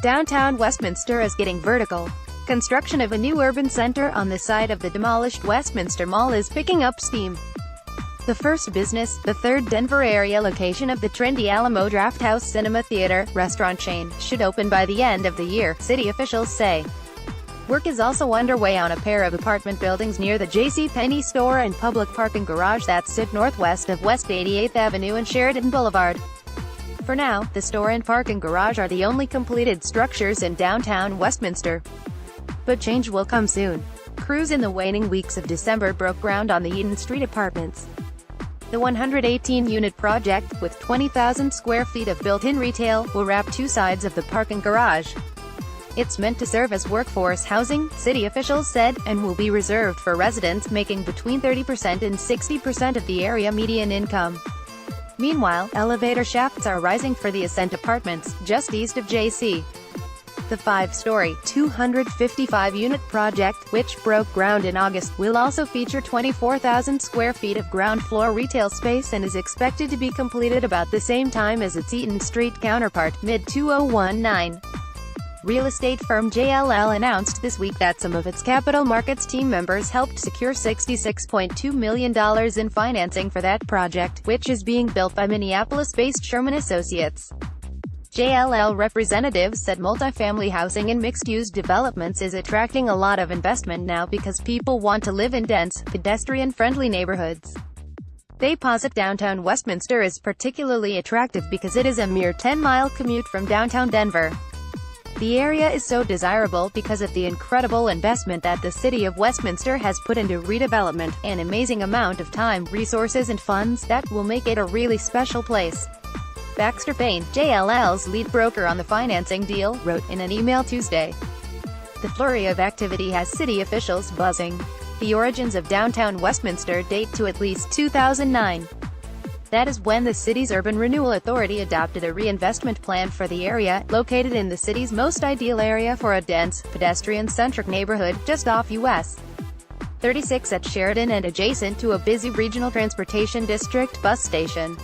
Downtown Westminster is getting vertical. Construction of a new urban center on the site of the demolished Westminster Mall is picking up steam. The first business, the third Denver area location of the trendy Alamo Drafthouse Cinema Theater restaurant chain, should open by the end of the year, city officials say. Work is also underway on a pair of apartment buildings near the JC Penney store and public parking garage that sit northwest of West 88th Avenue and Sheridan Boulevard. For now, the store and parking garage are the only completed structures in downtown Westminster. But change will come soon. Crews in the waning weeks of December broke ground on the Eaton Street apartments. The 118-unit project, with 20,000 square feet of built-in retail, will wrap two sides of the parking garage. It's meant to serve as workforce housing, city officials said, and will be reserved for residents making between 30% and 60% of the area median income. Meanwhile, elevator shafts are rising for the Ascent Apartments, just east of JC. The 5-story, 255-unit project, which broke ground in August, will also feature 24,000 square feet of ground-floor retail space and is expected to be completed about the same time as its Eaton Street counterpart, mid-2019. Real estate firm JLL announced this week that some of its capital markets team members helped secure $66.2 million in financing for that project, which is being built by Minneapolis-based Sherman Associates. JLL representatives said multifamily housing and mixed-use developments is attracting a lot of investment now because people want to live in dense, pedestrian-friendly neighborhoods. They posit downtown Westminster is particularly attractive because it is a mere 10-mile commute from downtown Denver. The area is so desirable because of the incredible investment that the city of Westminster has put into redevelopment, an amazing amount of time, resources and funds that will make it a really special place. Baxter Payne, JLL's lead broker on the financing deal, wrote in an email Tuesday. The flurry of activity has city officials buzzing. The origins of downtown Westminster date to at least 2009. That is when the city's Urban Renewal Authority adopted a reinvestment plan for the area, located in the city's most ideal area for a dense, pedestrian-centric neighborhood, just off US 36 at Sheridan and adjacent to a busy regional transportation district bus station.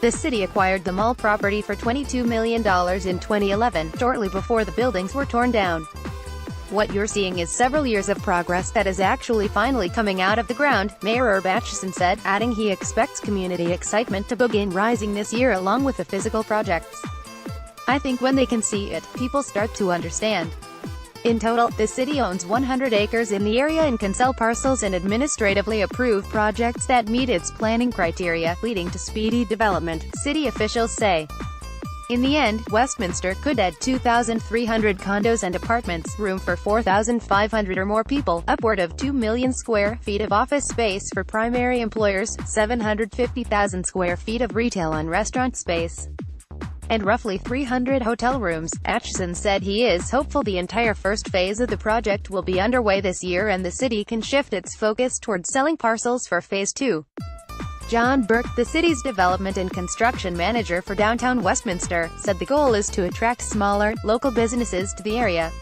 The city acquired the mall property for $22 million in 2011, shortly before the buildings were torn down. What you're seeing is several years of progress that is actually finally coming out of the ground, Mayor Herb Atchison said, adding he expects community excitement to begin rising this year along with the physical projects. I think when they can see it, people start to understand. In total, the city owns 100 acres in the area and can sell parcels and administratively approve projects that meet its planning criteria, leading to speedy development, city officials say. In the end, Westminster could add 2,300 condos and apartments, room for 4,500 or more people, upward of 2 million square feet of office space for primary employers, 750,000 square feet of retail and restaurant space, and roughly 300 hotel rooms. Atchison said he is hopeful the entire first phase of the project will be underway this year and the city can shift its focus towards selling parcels for Phase 2. John Burke, the city's development and construction manager for downtown Westminster, said the goal is to attract smaller, local businesses to the area.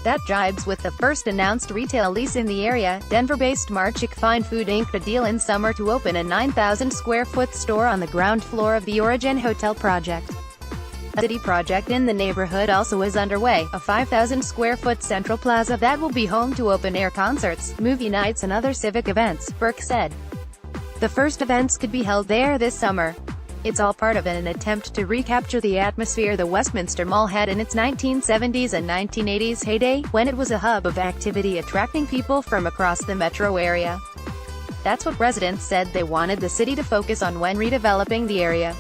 That jibes with the first announced retail lease in the area. Denver-based Marchick Fine Food inked a deal in summer to open a 9,000-square-foot store on the ground floor of the Origin Hotel project. A city project in the neighborhood also is underway, a 5,000-square-foot central plaza that will be home to open-air concerts, movie nights and other civic events, Burke said. The first events could be held there this summer. It's all part of an attempt to recapture the atmosphere the Westminster Mall had in its 1970s and 1980s heyday, when it was a hub of activity attracting people from across the metro area. That's what residents said they wanted the city to focus on when redeveloping the area.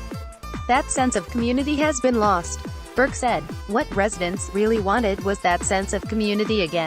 That sense of community has been lost, Burke said. What residents really wanted was that sense of community again.